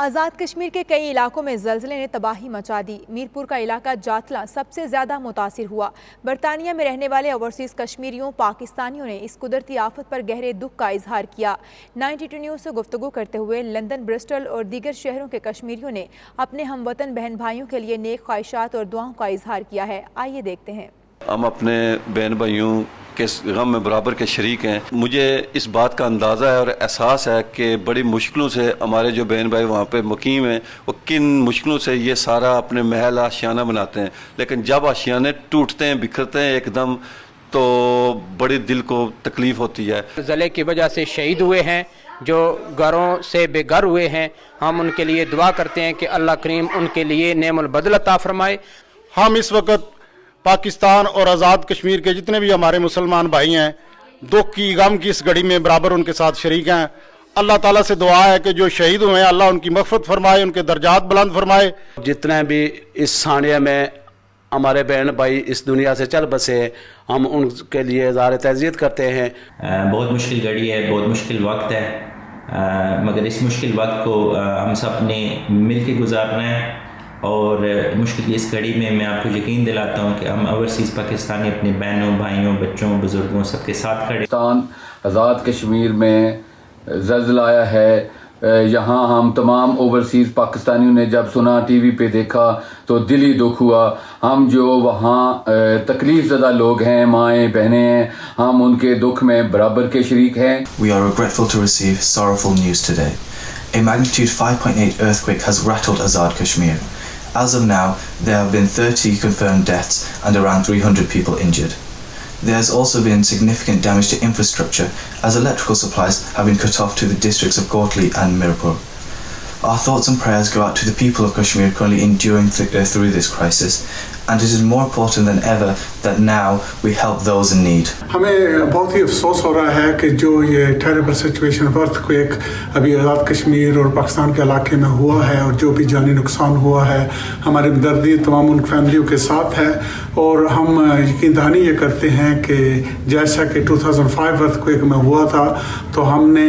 آزاد کشمیر کے کئی علاقوں میں زلزلے نے تباہی مچا دی۔ میرپور کا علاقہ جاتلا سب سے زیادہ متاثر ہوا۔ برطانیہ میں رہنے والے اوورسیز کشمیریوں پاکستانیوں نے اس قدرتی آفت پر گہرے دکھ کا اظہار کیا۔ 92 نیوز سے گفتگو کرتے ہوئے لندن، برسٹل اور دیگر شہروں کے کشمیریوں نے اپنے ہم وطن بہن بھائیوں کے لیے نیک خواہشات اور دعاؤں کا اظہار کیا ہے۔ آئیے دیکھتے ہیں۔ ہم اپنے بہن بھائیوں کے غم میں برابر کے شریک ہیں۔ مجھے اس بات کا اندازہ ہے اور احساس ہے کہ بڑی مشکلوں سے ہمارے جو بہن بھائی وہاں پہ مقیم ہیں وہ کن مشکلوں سے یہ سارا اپنے محل آشیانہ بناتے ہیں، لیکن جب آشیانے ٹوٹتے ہیں، بکھرتے ہیں ایک دم، تو بڑی دل کو تکلیف ہوتی ہے۔ زلزلے کی وجہ سے شہید ہوئے ہیں، جو گھروں سے بے گھر ہوئے ہیں، ہم ان کے لیے دعا کرتے ہیں کہ اللہ کریم ان کے لیے نعم البدل عطا فرمائے۔ ہم اس وقت پاکستان اور آزاد کشمیر کے جتنے بھی ہمارے مسلمان بھائی ہیں، دکھ کی غم کی اس گھڑی میں برابر ان کے ساتھ شریک ہیں۔ اللہ تعالیٰ سے دعا ہے کہ جو شہید ہوئے ہیں اللہ ان کی مغفرت فرمائے، ان کے درجات بلند فرمائے۔ جتنے بھی اس سانحے میں ہمارے بہن بھائی اس دنیا سے چل بسے ہیں، ہم ان کے لیے اظہار تعزیت کرتے ہیں۔ بہت مشکل گھڑی ہے، بہت مشکل وقت ہے، مگر اس مشکل وقت کو ہم سب نے مل کے گزارنا ہے، اور مشکل کی اس گھڑی میں آپ کو یقین دلاتا ہوں کہ ہم اوورسیز پاکستانی اپنے بہنوں، بھائیوں، بچوں، بزرگوں سب کے ساتھ کھڑے۔ پاکستان آزاد کشمیر میں زلزلہ آیا ہے، یہاں ہم تمام اوورسیز پاکستانیوں نے جب سنا، ٹی وی پہ دیکھا تو دلی دکھ ہوا۔ ہم جو وہاں تکلیف زدہ لوگ ہیں، مائیں بہنیں ہیں، ہم ان کے دکھ میں برابر کے شریک ہیں۔ We are regretful to receive sorrowful news today. A magnitude 5.8 earthquake has rattled Azad Kashmir. As of now, there have been 30 confirmed deaths and around 300 people injured. There has also been significant damage to infrastructure as electrical supplies have been cut off to the districts of Kotli and Mirpur. Our thoughts and prayers go out to the people of Kashmir currently enduring through this crisis, and it is more important than ever that now we help those in need. ہمیں بہت ہی افسوس ہو رہا ہے کہ جو یہ terrible situation ارتھ quick ابھی آزاد کشمیر اور پاکستان کے علاقے میں ہوا ہے، اور جو بھی جانی نقصان ہوا ہے، ہماری ہمدردی تمام ان فیملیوں کے ساتھ ہے۔ اور ہم یقین دہانی یہ کرتے ہیں کہ جیسا کہ 2005 ارتھ کویک میں ہوا تھا تو ہم نے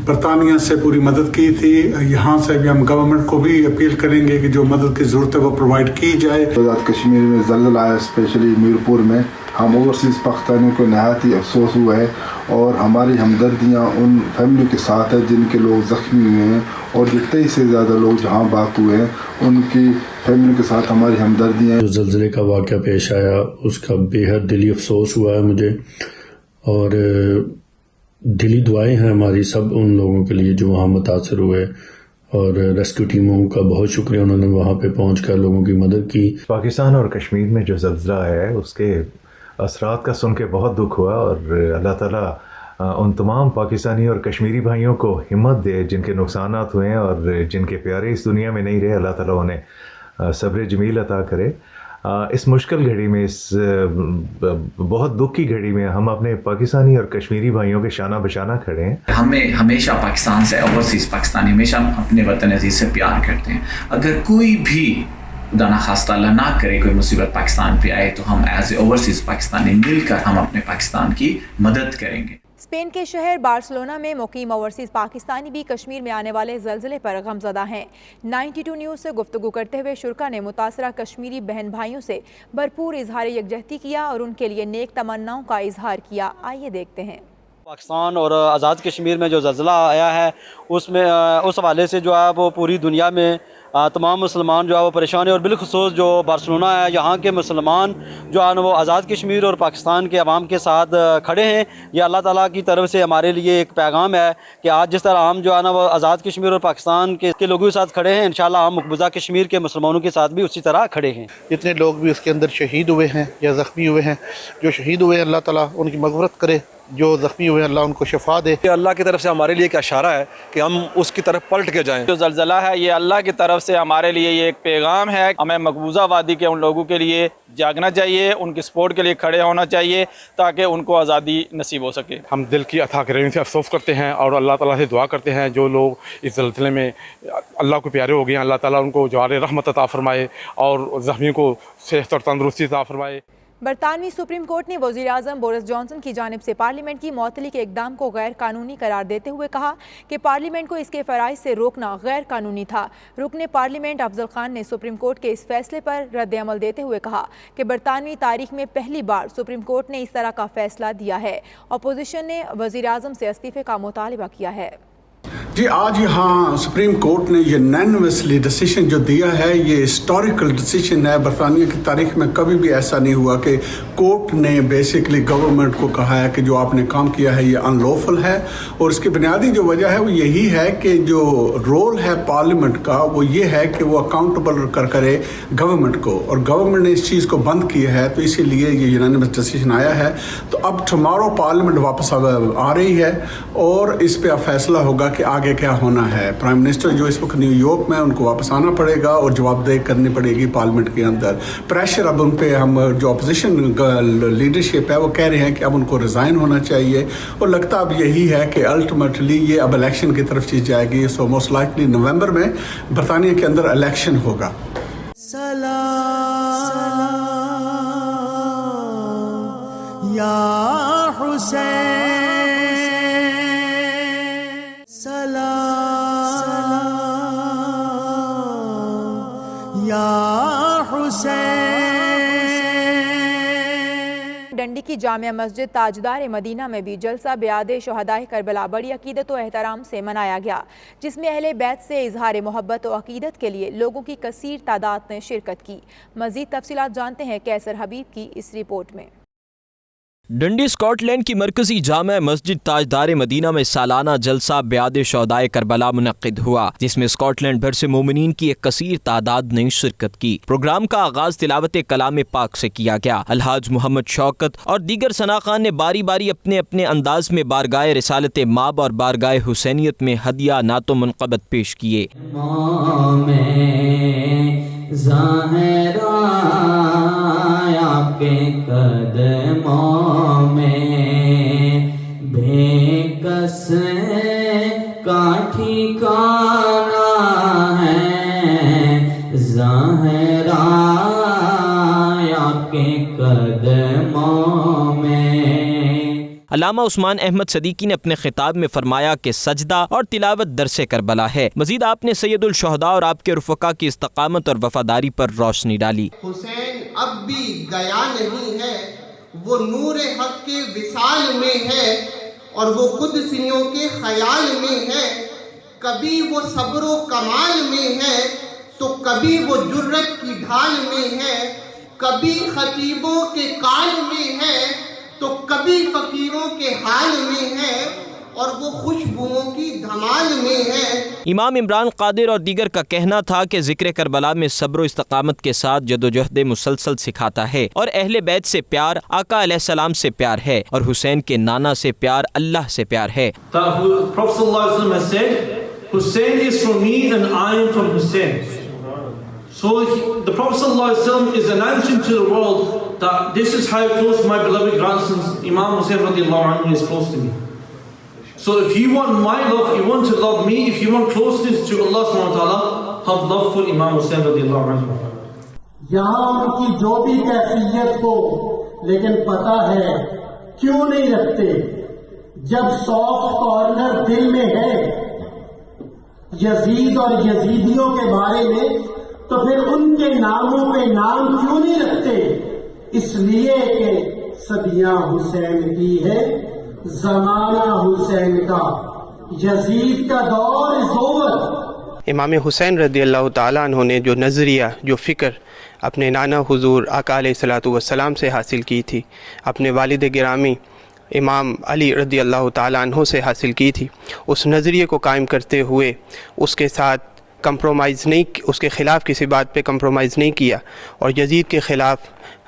برطانیہ سے پوری مدد کی تھی، یہاں سے بھی ہم گورنمنٹ کو بھی اپیل کریں گے کہ جو مدد کی ضرورت ہے وہ پرووائڈ کی جائے۔ آزاد کشمیر میں زلزلہ آیا، اسپیشلی میرپور میں، ہم اوورسیز پاکستانیوں کو نہایت ہی افسوس ہوا ہے، اور ہماری ہمدردیاں ان فیملیوں کے ساتھ ہیں جن کے لوگ زخمی ہوئے ہیں، اور جو 23 سے زیادہ لوگ جہاں باق ہوئے ہیں ان کی فیملیوں کے ساتھ ہماری ہمدردیاں ہیں۔ جو زلزلے کا واقعہ پیش آیا اس کا بے حد دلی افسوس ہوا ہے مجھے، اور دلی دعائیں ہیں ہماری سب ان لوگوں کے لیے جو وہاں متاثر ہوئے، اور ریسکیو ٹیموں کا بہت شکریہ، انہوں نے وہاں پہ پہنچ کر لوگوں کی مدد کی۔ پاکستان اور کشمیر میں جو زلزلہ ہے اس کے اثرات کا سن کے بہت دکھ ہوا، اور اللہ تعالیٰ ان تمام پاکستانی اور کشمیری بھائیوں کو ہمت دے جن کے نقصانات ہوئے ہیں اور جن کے پیارے اس دنیا میں نہیں رہے، اللہ تعالیٰ انہیں صبر جمیل عطا کرے۔ اس مشکل گھڑی میں، اس بہت دکھ کی گھڑی میں ہم اپنے پاکستانی اور کشمیری بھائیوں کے شانہ بشانہ کھڑے ہیں۔ ہمیں ہمیشہ پاکستان سے، اوورسیز پاکستانی ہمیشہ اپنے وطن عزیز سے پیار کرتے ہیں۔ اگر کوئی بھی خدا نخواستہ اللہ نہ کرے کوئی مصیبت پاکستان پہ آئے تو ہم ایز اے اوورسیز پاکستانی مل کر ہم اپنے پاکستان کی مدد کریں گے۔ اسپین کے شہر بارسلونا میں مقیم اوورسیز پاکستانی بھی کشمیر میں آنے والے زلزلے پر غمزدہ ہیں۔ 92 نیوز سے گفتگو کرتے ہوئے شرکا نے متاثرہ کشمیری بہن بھائیوں سے بھرپور اظہار یکجہتی کیا اور ان کے لیے نیک تمناؤں کا اظہار کیا۔ آئیے دیکھتے ہیں۔ پاکستان اور آزاد کشمیر میں جو زلزلہ آیا ہے اس حوالے سے جو ہے وہ پوری دنیا میں تمام مسلمان جو ہے وہ پریشان ہیں، اور بالخصوص جو بارسلونا ہے یہاں کے مسلمان جو ہے وہ آزاد کشمیر اور پاکستان کے عوام کے ساتھ کھڑے ہیں۔ یہ اللہ تعالیٰ کی طرف سے ہمارے لیے ایک پیغام ہے کہ آج جس طرح ہم جو ہے وہ آزاد کشمیر اور پاکستان کے لوگوں کے ساتھ کھڑے ہیں، انشاءاللہ ہم مقبوضہ کشمیر کے مسلمانوں کے ساتھ بھی اسی طرح کھڑے ہیں۔ جتنے لوگ بھی اس کے اندر شہید ہوئے ہیں یا زخمی ہوئے ہیں، جو شہید ہوئے ہیں اللہ تعالیٰ ان کی مغفرت کرے، جو زخمی ہوئے ہیں اللہ ان کو شفا دے۔ یہ اللہ کی طرف سے ہمارے لیے ایک اشارہ ہے کہ ہم اس کی طرف پلٹ کے جائیں۔ جو زلزلہ ہے یہ اللہ کی طرف سے ہمارے لیے یہ ایک پیغام ہے، ہمیں مقبوضہ وادی کے ان لوگوں کے لیے جاگنا چاہیے، ان کی سپورٹ کے لیے کھڑے ہونا چاہیے تاکہ ان کو آزادی نصیب ہو سکے۔ ہم دل کی اتھاک گہرائی سے افسوس کرتے ہیں اور اللہ تعالیٰ سے دعا کرتے ہیں جو لوگ اس زلزلے میں اللہ کو پیارے ہو گئے ہیں، اللہ تعالیٰ ان کو جوار رحمت عطا فرمائے اور زخمیوں کو صحت اور تندرستی عطا فرمائے۔ برطانوی سپریم کورٹ نے وزیر اعظم بورس جانسن کی جانب سے پارلیمنٹ کی معطلی کے اقدام کو غیر قانونی قرار دیتے ہوئے کہا کہ پارلیمنٹ کو اس کے فرائض سے روکنا غیر قانونی تھا۔ رکن پارلیمنٹ افضل خان نے سپریم کورٹ کے اس فیصلے پر رد عمل دیتے ہوئے کہا کہ برطانوی تاریخ میں پہلی بار سپریم کورٹ نے اس طرح کا فیصلہ دیا ہے۔ اپوزیشن نے وزیر اعظم سے استعفے کا مطالبہ کیا ہے۔ جی آج یہاں سپریم کورٹ نے یونینیمسلی ڈیسیشن جو دیا ہے یہ ہسٹوریکل ڈیسیشن ہے۔ برطانیہ کی تاریخ میں کبھی بھی ایسا نہیں ہوا کہ کورٹ نے بیسکلی گورنمنٹ کو کہا ہے کہ جو آپ نے کام کیا ہے یہ ان لوفل ہے، اور اس کی بنیادی جو وجہ ہے وہ یہی ہے کہ جو رول ہے پارلیمنٹ کا وہ یہ ہے کہ وہ اکاؤنٹیبل کرے گورنمنٹ کو، اور گورنمنٹ نے اس چیز کو بند کیا ہے، تو اسی لیے یہ یونینیمس ڈیسیشن آیا ہے۔ تو اب ٹمارو پارلیمنٹ واپس آ رہی ہے اور اس پہ اب فیصلہ ہوگا کہ آگے کیا ہونا ہے۔ پرائم منسٹر جو اس وقت نیو یارک میں، ان کو واپس آنا پڑے گا اور جواب دہی کرنی پڑے گی پارلیمنٹ کے اندر۔ پریشر اب ان پہ ہم جو اپوزیشن لیڈرشپ ہے وہ کہہ رہے ہیں کہ اب ان کو ریزائن ہونا چاہیے، اور لگتا اب یہی ہے کہ الٹیمیٹلی یہ اب الیکشن کی طرف چیز جائے گی۔ سو موسٹ لائکلی نومبر میں برطانیہ کے اندر الیکشن ہوگا۔ یا حسین ڈنڈی کی جامع مسجد تاجدار مدینہ میں بھی جلسہ بیعت شہدائے کربلا بڑی عقیدت و احترام سے منایا گیا، جس میں اہل بیت سے اظہار محبت و عقیدت کے لیے لوگوں کی کثیر تعداد نے شرکت کی۔ مزید تفصیلات جانتے ہیں کیسر حبیب کی اس رپورٹ میں۔ ڈنڈی اسکاٹ لینڈ کی مرکزی جامع مسجد تاجدار مدینہ میں سالانہ جلسہ بیعت شہدائے کربلا منعقد ہوا، جس میں اسکاٹ لینڈ بھر سے مومنین کی ایک کثیر تعداد نے شرکت کی۔ پروگرام کا آغاز تلاوت کلام پاک سے کیا گیا۔ الحاج محمد شوکت اور دیگر ثناخان نے باری باری اپنے اپنے انداز میں بارگاہ رسالت ماب اور بارگاہ حسینیت میں ہدیہ نعت و منقبت پیش کیے۔ آپ کے قدموں میں بے کس کا ٹھکانہ ہے، زہرا آپ کے قدموں میں۔ علامہ عثمان احمد صدیقی نے اپنے خطاب میں فرمایا کہ سجدہ اور تلاوت درس کربلا ہے۔ مزید آپ نے سید الشہداء اور آپ کے رفقا کی استقامت اور وفاداری پر روشنی ڈالی۔ حسین اب بھی گیا نہیں ہے، وہ نور حق کے وصال میں ہے اور وہ قدسیوں کے خیال میں ہے۔ کبھی وہ صبر و کمال میں ہے تو کبھی وہ جرت کی ڈھال میں ہے، کبھی خطیبوں کے کال میں ہے تو کبھی فقیروں کے حال میں ہے، اور وہ خوشبوؤں کی دھمال میں ہے۔ امام عمران قادر اور دیگر کا کہنا تھا کہ ذکر کربلا میں صبر و استقامت کے ساتھ جدوجہد مسلسل سکھاتا ہے، اور اہل بیت سے پیار آقا علیہ السلام سے پیار ہے، اور حسین کے نانا سے پیار اللہ سے پیار ہے۔ Hussein is from me and I am from Hussein. So the Prophet ﷺ is announcing to the world that this is how close my beloved grandson Imam Hussein radiallahu anhu is close to me. So if you want my love, you want to love me, if you want closeness to Allah subhanahu wa ta'ala, have love for Imam Hussein radiallahu anhu. یہاں ان کی جو بھی کیفیت ہو، لیکن پتہ ہے کیوں نہیں رکھتے؟ جب سافٹ کارنر دل میں ہے یزید اور یزیدیوں کے بارے میں، تو پھر ان کے ناموں پہ نام کیوں نہیں رکھتے؟ اس لیے کہ صدیاں حسین کی ہے، زمانہ حسین کا، یزید کا دور از اوور۔ امام حسین رضی اللہ تعالیٰ عنہ نے جو نظریہ، جو فکر اپنے نانا حضور آقا علیہ الصلوۃ والسلام سے حاصل کی تھی، اپنے والد گرامی امام علی رضی اللہ تعالیٰ عنہ سے حاصل کی تھی، اس نظریے کو قائم کرتے ہوئے اس کے ساتھ کمپرومائز نہیں، اس کے خلاف کسی بات پہ کمپرومائز نہیں کیا، اور یزید کے خلاف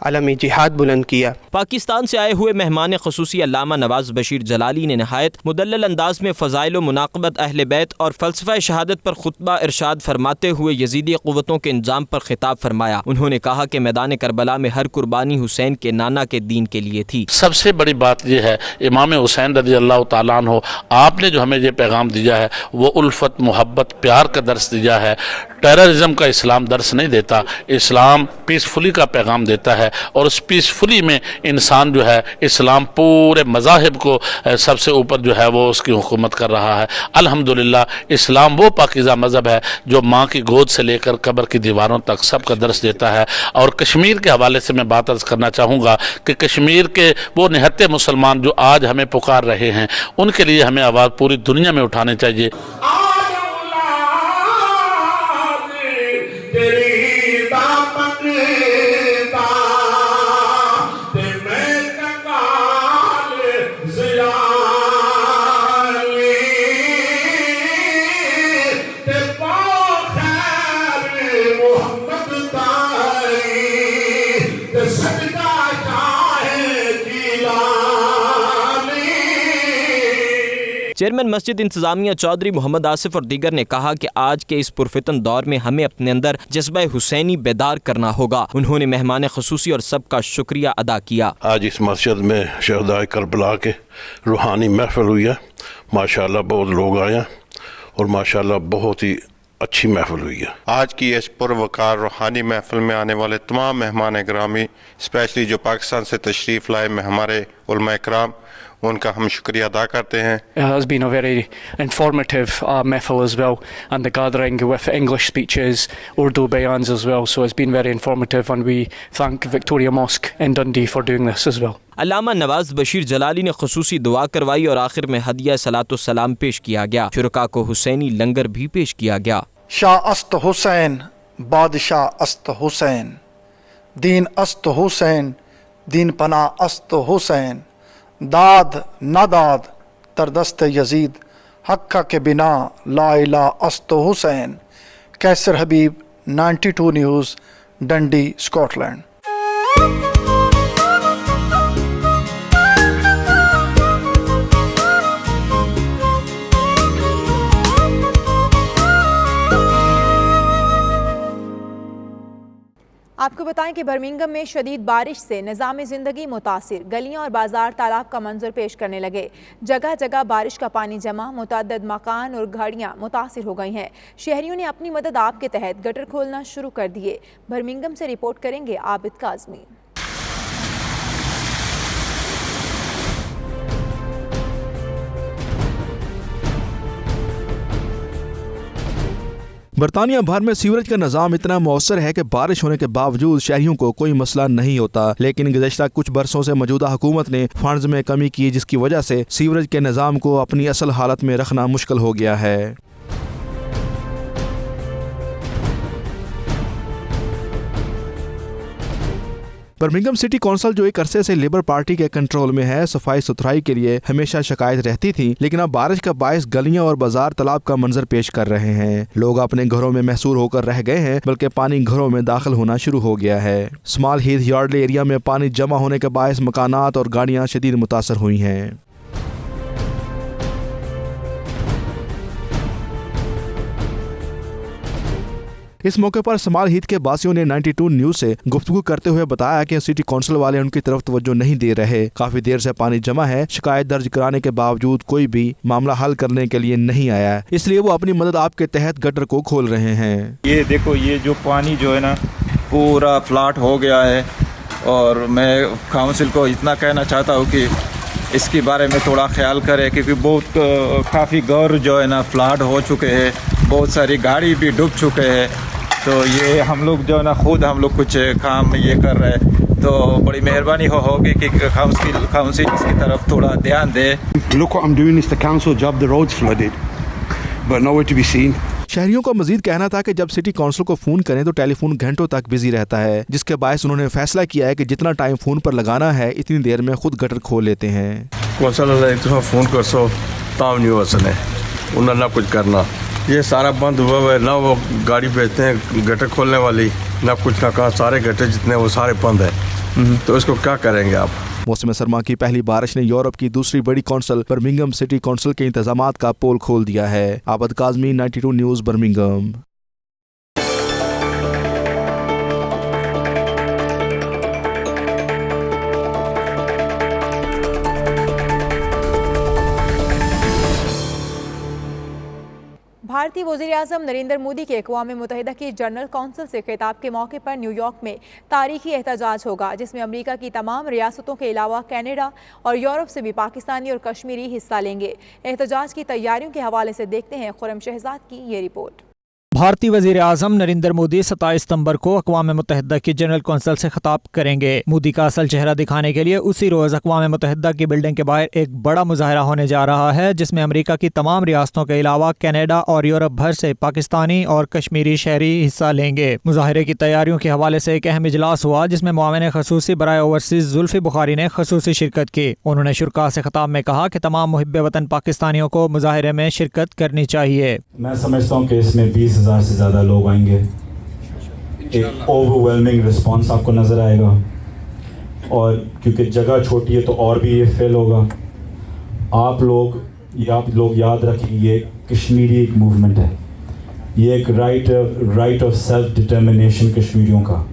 علم جہاد بلند کیا۔ پاکستان سے آئے ہوئے مہمان خصوصی علامہ نواز بشیر جلالی نے نہایت مدلل انداز میں فضائل و مناقبت اہل بیت اور فلسفہ شہادت پر خطبہ ارشاد فرماتے ہوئے یزیدی قوتوں کے انضام پر خطاب فرمایا۔ انہوں نے کہا کہ میدان کربلا میں ہر قربانی حسین کے نانا کے دین کے لیے تھی۔ سب سے بڑی بات یہ ہے امام حسین رضی اللہ تعالیٰ عنہ، آپ نے جو ہمیں یہ پیغام دیا ہے وہ الفت، محبت، پیار کا درس دیا नतीजा है। टेररिज्म का इस्लाम दर्स नहीं देता, इस्लाम पीसफुली का पैगाम देता है और उस पीसफुली में इंसान जो है इस्लाम पूरे मज़ाहिब को सबसे ऊपर जो है वो उसकी हुकूमत कर रहा है। अल्हम्दुलिल्लाह इस्लाम वो पाकीज़ा मज़हब है जो माँ की गोद से लेकर कब्र की दीवारों तक सबका दर्स देता है। और कश्मीर के हवाले से मैं बात अर्ज़ करना चाहूँगा कि कश्मीर के वो निहत्ते मुसलमान जो आज हमें पुकार रहे हैं, उनके लिए हमें आवाज़ पूरी दुनिया में उठानी चाहिए। चेयरमैन मस्जिद इंतजामिया चौधरी मोहम्मद आसिफ और दीगर ने कहा कि आज के इस पुरफितन दौर में हमें अपने अंदर जज्बा हुसैनी बेदार करना होगा। उन्होंने मेहमान खुसूसी और सबका शुक्रिया अदा किया। आज इस मस्जिद में शहदाए करबला के रूहानी महफिल हुई है। माशाल्लाह बहुत लोग आए हैं और माशाल्लाह बहुत ही अच्छी महफिल हुई है। आज की इस पुरवकार रूहानी महफिल में आने वाले तमाम मेहमान ग्रामी, स्पेशली जो पाकिस्तान से तशरीफ़ लाए हमारे उलमा इकराम, उनका हम शुक्रिया अदा करते हैं। It has been a very informative mehfil as well, and the gathering with English speeches, Urdu bayans as well, so it's been very informative and we thank Victoria Mosque in Dundee for doing this as well. अल्लामा नवाज बशीर जलाली ने खुसूसी दुआ करवाई और आखिर में हदिया सलातो सलाम पेश किया गया। शुरका को हुसैनी लंगर भी पेश किया गया। शाह अस्त हुसैन, बादशाह अस्त हुसैन, दीन अस्त हुसैन, दीन पना अस्त हुसैन, दाद नादाद तरदस्त यजीद, हक्का के बिना ला इला अस्त हुसैन। कैसर हबीब, 92 न्यूज़, डंडी, स्कॉटलैंड। आपको बताएं कि बर्मिंघम में शदीद बारिश से निज़ाम ज़िंदगी मुतासिर, गलियां और बाजार तालाब का मंजर पेश करने लगे। जगह जगह बारिश का पानी जमा, मुतअद्दिद मकान और गाड़ियां मुतासिर हो गई हैं। शहरियों ने अपनी मदद आप के तहत गटर खोलना शुरू कर दिए। बर्मिंघम से रिपोर्ट करेंगे आबिद काज़मी। बरतानिया भर में सीवरेज का निज़ाम इतना मौसर है कि बारिश होने के बावजूद शहरियों को कोई मसला नहीं होता, लेकिन गुज़श्ता कुछ बरसों से मौजूदा हुकूमत ने फंड्स में कमी की, जिसकी वजह से सीवरेज के निज़ाम को अपनी असल हालत में रखना मुश्किल हो गया है। बर्मिंघम सिटी कौंसिल जो एक अरसे से लेबर पार्टी के कंट्रोल में है, सफाई सुथराई के लिए हमेशा शिकायत रहती थी, लेकिन अब बारिश का बायस गलियां और बाजार तालाब का मंजर पेश कर रहे हैं। लोग अपने घरों में महसूर होकर रह गए हैं, बल्कि पानी घरों में दाखिल होना शुरू हो गया है। स्मॉल हीथ यार्डले एरिया में पानी जमा होने के बायस मकानात और गाड़ियां शदीद मुतासर हुई हैं। इस मौके पर स्मॉल हीथ के बासियों ने 92 न्यूज़ से गुफ्तगू करते हुए बताया कि सिटी कौंसिल वाले उनकी तरफ तवज्जो नहीं दे रहे। काफी देर से पानी जमा है, शिकायत दर्ज कराने के बावजूद कोई भी मामला हल करने के लिए नहीं आया, इसलिए वो अपनी मदद आपके तहत गटर को खोल रहे हैं। ये देखो, ये जो पानी जो है ना पूरा फ्लैट हो गया है, और मैं काउंसिल को इतना कहना चाहता हूँ कि इसके बारे में थोड़ा ख्याल करें, क्योंकि बहुत काफ़ी घर जो है ना फ्लड हो चुके हैं, बहुत सारी गाड़ी भी डूब चुके हैं। तो ये हम लोग जो है ना खुद हम लोग कुछ काम ये कर रहे हैं, तो बड़ी मेहरबानी होगी कि काउंसिल इसकी तरफ थोड़ा ध्यान दे। Look what I'm doing is the council job. The roads flooded, but nowhere to be seen. शहरियों का मजीद कहना था कि जब सिटी कौंसिल को फोन करें तो टेलीफोन घंटों तक बिजी रहता है, जिसके बायस उन्होंने फैसला किया है कि जितना टाइम फोन पर लगाना है इतनी देर में खुद गटर खोल लेते हैं। कौंसिल फोन कर सो ताव नहीं हो सने, उन्होंने ना कुछ करना, ये सारा बंद हुआ है, ना वो गाड़ी भेजते हैं गटर खोलने वाली, ना कुछ ना कहा, सारे गटर जितने वो सारे बंद है, तो इसको क्या करेंगे आप। मौसम सरमा की पहली बारिश ने यूरोप की दूसरी बड़ी कौंसिल बर्मिंघम सिटी कौंसिल के इंतजामात का पोल खोल दिया है। Abid Kazmi, 92 news, Birmingham. भारतीय वज़ीर-ए-आज़म नरेंद्र मोदी के अक़वाम मुत्तहिदा की जनरल कौंसिल से खिताब के मौके पर न्यूयॉर्क में तारीखी एहतजाज होगा, जिसमें अमेरिका की तमाम रियासतों के अलावा कनाडा और यूरोप से भी पाकिस्तानी और कश्मीरी हिस्सा लेंगे। एहतजाज की तैयारियों के हवाले से देखते हैं खुर्रम शहजाद की ये रिपोर्ट। भारतीय वज़ीर आज़म नरेंद्र मोदी 27 सितंबर को अक़वाम मुत्तहिदा की जनरल कौंसिल से खिताब करेंगे। मोदी का असल चेहरा दिखाने के लिए उसी रोज़ अक़वाम मुत्तहिदा की बिल्डिंग के बाहर एक बड़ा मुजाहरा होने जा रहा है, जिसमें अमेरिका की तमाम रियासतों के अलावा कनाडा और यूरोप भर से पाकिस्तानी और कश्मीरी शहरी हिस्सा लेंगे। मुजाहरे की तैयारियों के हवाले से एक अहम इजलास हुआ, जिसमें मुआविन खसूसी बराए ओवरसीज़ जुल्फ़ी बुखारी ने खसूसी शिरकत की। उन्होंने शुरका से खिताब में कहा कि तमाम मुहिब्बे वतन पाकिस्तानियों को मुजाहरे में शिरकत करनी चाहिए। मैं समझता हूँ कि इसमें 20,000 से ज़्यादा लोग आएंगे। एक ओवरवेलमिंग रिस्पांस आपको नज़र आएगा, और क्योंकि जगह छोटी है तो और भी ये फेल होगा। आप लोग याद रखें, ये कश्मीरी एक मूवमेंट है, ये एक राइट ऑफ सेल्फ डिटर्मिनेशन कश्मीरियों का।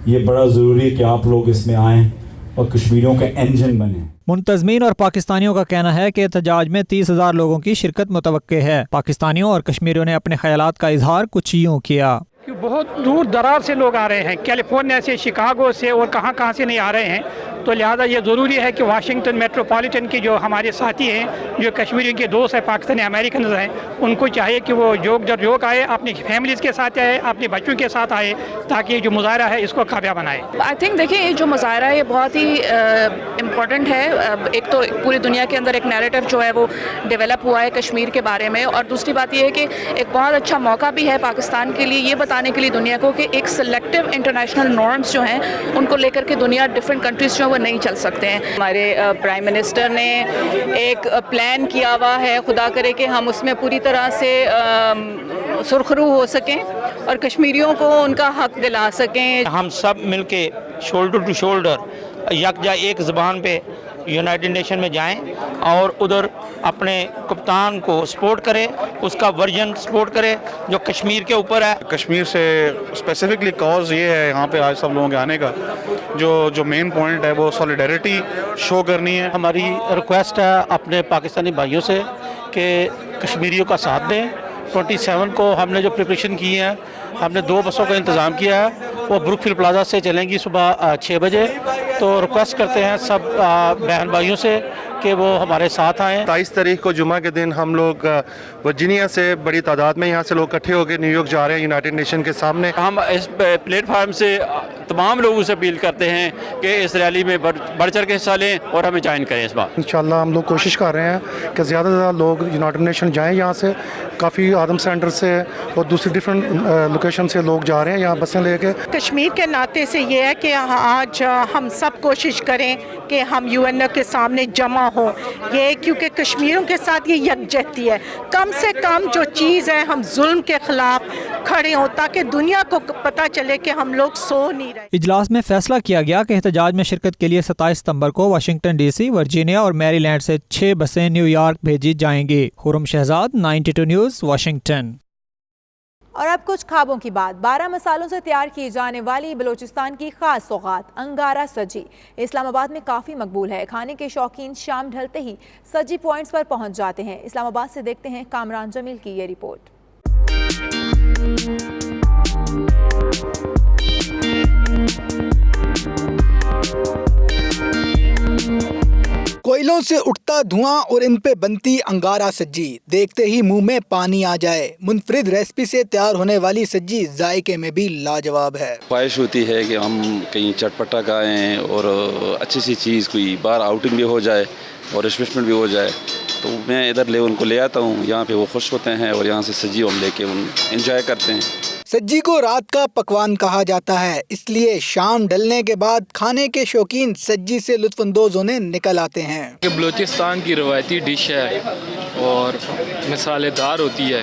ये बड़ा ज़रूरी है कि आप लोग इसमें आएँ और कश्मीरियों का इंजन बने। मुंतज़मीन और पाकिस्तानियों का कहना है कि एहतजाज में 30,000 लोगों की शिरकत मुतवक्के है। पाकिस्तानियों और कश्मीरियों ने अपने ख्यालात का इजहार कुछ यूँ किया। बहुत दूर दराज से लोग आ रहे हैं, कैलिफोर्निया से, शिकागो से और कहाँ से नहीं आ रहे हैं, तो लिहाजा ये ज़रूरी है कि वाशिंगटन मेट्रोपॉलिटन के जो हमारे साथी हैं, जो कश्मीरियों के दोस्त हैं, पाकिस्तानी अमेरिकन हैं, उनको चाहिए कि वो योग आए, अपनी फैमिलीज़ के साथ आए, अपने बच्चों के साथ आए, ताकि जो मुजाहरा है इसको कामयाब बनाए। आई थिंक देखिए, ये जो मुजाहरा है ये बहुत ही इम्पोर्टेंट है। एक तो पूरी दुनिया के अंदर एक नैरेटिव जो है वो डेवलप हुआ है कश्मीर के बारे में, और दूसरी बात ये है कि एक बहुत अच्छा मौका भी है पाकिस्तान के लिए ये बताने के लिए दुनिया को कि एक सिलेक्टिव इंटरनेशनल नॉर्म्स जो हैं उनको लेकर के दुनिया डिफरेंट कंट्रीज जो वो नहीं चल सकते हैं। हमारे प्राइम मिनिस्टर ने एक प्लान किया हुआ है, खुदा करे कि हम उसमें पूरी तरह से सुरखरू हो सकें और कश्मीरियों को उनका हक दिला सकें। हम सब मिलके शोल्डर टू शोल्डर यकजा एक ज़बान पे यूनाइटेड नेशन में जाएं और उधर अपने कप्तान को सपोर्ट करें, उसका वर्जन सपोर्ट करें जो कश्मीर के ऊपर है। कश्मीर से स्पेसिफिकली कॉज ये है यहाँ पे आज सब लोगों के आने का, जो मेन पॉइंट है वो सॉलिडेरिटी शो करनी है। हमारी रिक्वेस्ट है अपने पाकिस्तानी भाइयों से कि कश्मीरियों का साथ दें। 27 को हमने जो प्रिपरेशन की है, हमने 2 बसों का इंतज़ाम किया है, वो ब्रुकफील्ड प्लाजा से चलेंगी सुबह 6 बजे। तो रिक्वेस्ट करते हैं सब बहन भाइयों से कि वो हमारे साथ आएँ। 23 तारीख को जुमा के दिन हम लोग वर्जीनिया से बड़ी तादाद में यहाँ से लोग इकट्ठे होकर न्यूयॉर्क जा रहे हैं यूनाइटेड नेशन के सामने। हम इस प्लेटफार्म से तमाम लोगों से अपील करते हैं कि इस रैली में बढ़ चढ़ के हिस्सा लें और हमें ज्वाइन करें इस बार। इंशाल्लाह हम लोग कोशिश कर रहे हैं कि ज़्यादा से ज़्यादा लोग यूनाइटेड नेशन जाएँ। यहाँ से काफ़ी आदम सेंटर से और दूसरी डिफरेंट लोकेशन से लोग जा रहे हैं यहाँ बसें लेके। कश्मीर के नाते से ये है कि आज हम सब कोशिश करें कि हम यूएनओ के सामने जमा हो, ये क्योंकि कश्मीरियों के साथ ये यकजहती है। कम से कम जो चीज़ है, हम जुल्म के खिलाफ खड़े हों ताकि दुनिया को पता चले कि हम लोग सो नहीं रहे। इजलास में फैसला किया गया कि एहतजाज में शिरकत के लिए 27 सितंबर को वाशिंगटन DC, वर्जीनिया और मैरीलैंड से 6 बसें न्यूयॉर्क भेजी जाएंगी। Khurram Shahzad, 92 News, Washington. और अब कुछ ख्वाबों की बात। 12 मसालों से तैयार की जाने वाली बलूचिस्तान की खास सौगात अंगारा सज्जी इस्लामाबाद में काफ़ी मकबूल है। खाने के शौकीन शाम ढलते ही सज्जी पॉइंट्स पर पहुंच जाते हैं। इस्लामाबाद से देखते हैं कामरान जमील की ये रिपोर्ट। कोयलों से उठता धुआं और इन पे बनती अंगारा सज्जी देखते ही मुंह में पानी आ जाए। मुनफरिद रेसिपी से तैयार होने वाली सज्जी जायके में भी लाजवाब है। ख्वाहिश होती है कि हम कहीं चटपटा खाएं और अच्छी सी चीज़ कोई बाहर आउटिंग भी हो जाए और रिफ्रेशमेंट भी हो जाए, तो मैं इधर उनको ले आता हूँ। यहाँ पे वो खुश होते हैं और यहाँ से सज्जी हम लेके एंजॉय करते हैं। सज्जी को रात का पकवान कहा जाता है, इसलिए शाम ढलने के बाद खाने के शौकीन सज्जी से लुत्फानंदोज होने निकल आते हैं। बलूचिस्तान की रवायती डिश है और मसालेदार होती है,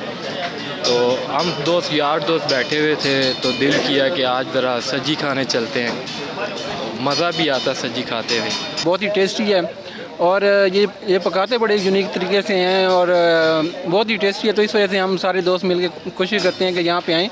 तो हम यार दोस्त बैठे हुए थे तो दिल किया कि आज ज़रा सज्जी खाने चलते हैं। मज़ा भी आता सज्जी खाते हुए। बहुत ही टेस्टी है और ये पकाते बड़े यूनिक तरीके से हैं और बहुत ही टेस्टी है, तो इस वजह से हम सारे दोस्त मिलकर कोशिश करते हैं कि यहाँ पे आएँ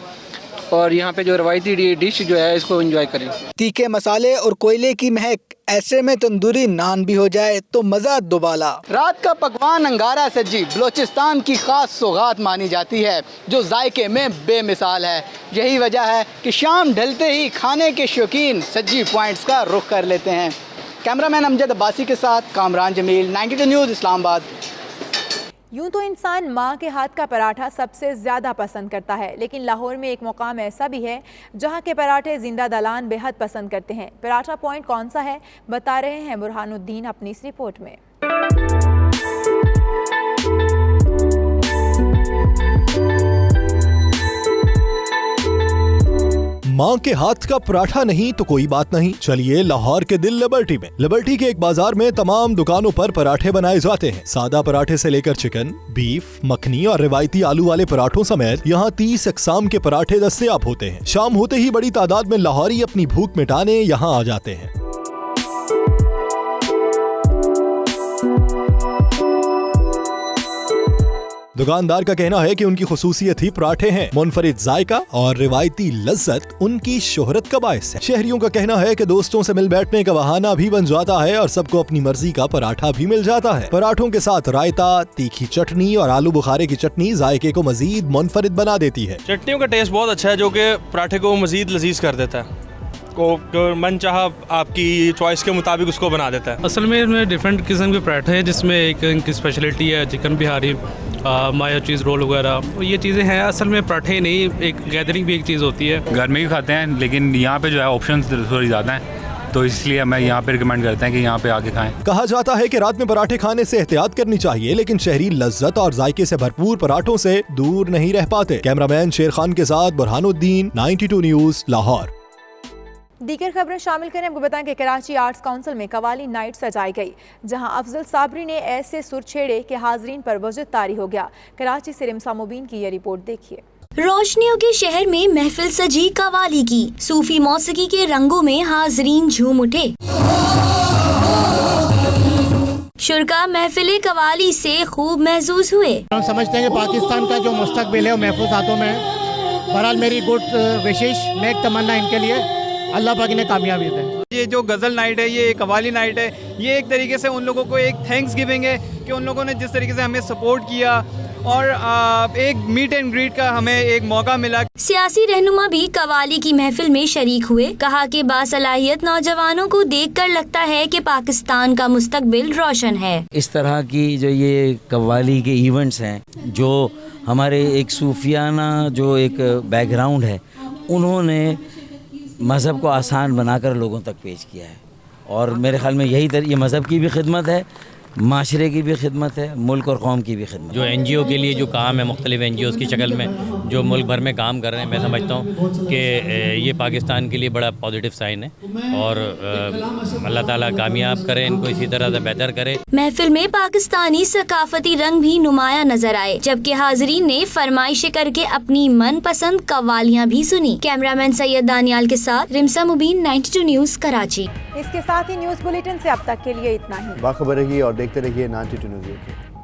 اور یہاں پہ جو روایتی ڈش جو ہے اس کو انجوائے کریں. तीखे मसाले और कोयले की महक, ऐसे में तंदूरी नान भी हो जाए तो मज़ा दुबाला. रात का पकवान अंगारा सज्जी बलोचिस्तान की खास सौगात मानी जाती है, जो जायके में बेमिसाल है. यही वजह है कि शाम ढलते ही खाने के शौकीन सज्जी पॉइंट्स का रुख कर लेते हैं. कैमरामैन अमजद अब्बासी के साथ कामरान जमील, 92 न्यूज़, इस्लामाबाद. यूं तो इंसान माँ के हाथ का पराठा सबसे ज़्यादा पसंद करता है, लेकिन लाहौर में एक मुकाम ऐसा भी है जहाँ के पराठे जिंदा दलान बेहद पसंद करते हैं. पराठा पॉइंट कौन सा है, बता रहे हैं बुरहानुद्दीन अपनी इस रिपोर्ट में. माँ के हाथ का पराठा नहीं तो कोई बात नहीं. चलिए लाहौर के दिल लिबर्टी में. लिबर्टी के एक बाजार में तमाम दुकानों पर पराठे बनाए जाते हैं. सादा पराठे से लेकर चिकन, बीफ, मखनी और रिवायती आलू वाले पराठों समेत यहाँ 30 अक़साम के पराठे दस्तयाब होते हैं. शाम होते ही बड़ी तादाद में लाहौरी अपनी भूख मिटाने यहाँ आ जाते हैं. दुकानदार का कहना है कि उनकी खुसूसियत ही पराठे हैं. मुनफरिद जायका और रिवायती लज्जत उनकी शोहरत का बायस है. शहरियों का कहना है कि दोस्तों से मिल बैठने का बहाना भी बन जाता है और सबको अपनी मर्जी का पराठा भी मिल जाता है. पराठों के साथ रायता, तीखी चटनी और आलू बुखारे की चटनी जायके को मजीद मुनफरिद बना देती है. चटनियों का टेस्ट बहुत अच्छा है, जो कि पराठे को मजीद लजीज कर देता है. को मन चाहा आपकी चॉइस के मुताबिक उसको बना देता है. असल में इसमें डिफरेंट किस्म के पराठे हैं, जिसमें एक इनकी स्पेशलिटी है चिकन बिहारी, माया चीज़ रोल वगैरह, ये चीज़ें हैं. असल में पराठे नहीं, एक गैदरिंग भी एक चीज़ होती है. घर में भी खाते हैं, लेकिन यहाँ पे जो है ऑप्शंस थोड़ी ज़्यादा हैं, तो इसलिए मैं यहाँ पे रिकमेंड करते हैं कि यहाँ पे आके खाएं. कहा जाता है कि रात में पराठे खाने से एहतियात करनी चाहिए, लेकिन शहरी लज्जत और जायके से भरपूर पराठों से दूर नहीं रह पाते. कैमरामैन शेर खान के साथ बुरहानुद्दीन, 92 न्यूज़, लाहौर. दीगर खबरें शामिल करें. आपको बताएं कि कराची आर्ट्स काउंसिल में कवाली नाइट सजाई गई, जहां अफजल साबरी ने ऐसे सुर छेड़े कि हाजरीन पर वजद तारी हो गया. कराची से रिमसा मुबीन की ये रिपोर्ट देखिए. रोशनियों के शहर में महफिल सजी कवाली की. सूफी मौसीकी के रंगों में हाजरीन झूम उठे. शुरका महफिल कवाली से खूब महसूस हुए. हम समझते हैं कि पाकिस्तान का जो मुस्तकबिल है वो महफूज हाथों में है. बहरहाल मेरी गुड विशेष, नेक तमन्ना इनके लिए, अल्लाह पाक ने कामयाबी दे. ये जो गज़ल नाइट है, ये कवाली नाइट है, ये एक तरीके से उन लोगों को एक थैंक्स गिविंग है कि उन लोगों ने जिस तरीके से हमें सपोर्ट किया और एक मीट एंड ग्रीट का हमें एक मौका मिला. सियासी रहनुमा भी कवाली की महफिल में शरीक हुए. कहा कि बासलाहियत नौजवानों को देखकर लगता है कि पाकिस्तान का मुस्तकबिल रोशन है. इस तरह की जो ये कवाली के इवेंट्स हैं, जो हमारे एक सूफियाना जो एक बैकग्राउंड है, उन्होंने मज़हब को आसान बनाकर लोगों तक पेश किया है. और मेरे ख्याल में यही ये मज़हब की भी खिदमत है, माशरे की भी खिदमत है, मुल्क और कौम की भी खिदमत. जो NGO के लिए जो काम है, मुख्तलिफ NGOs की शक्ल में जो मुल्क भर में काम कर रहे हैं, मैं समझता हूँ कि ये पाकिस्तान के लिए बड़ा पॉजिटिव साइन है. और अल्लाह ताला कामयाब करे इनको, इसी तरह से बेहतर करे. महफिल में पाकिस्तानी सकाफती रंग भी नुमाया नजर आए, जबकि हाजरीन ने फरमाइशें करके अपनी मनपसंद कवालियाँ भी सुनी. कैमरामैन सैयद दानियाल के साथ रिमसा मुबीन, 92 न्यूज़, कराची. इसके साथ ही न्यूज़ बुलेटिन से अब तक के लिए इतना ही. बाखबर रहिए और देखते रहिए 92 न्यूज़.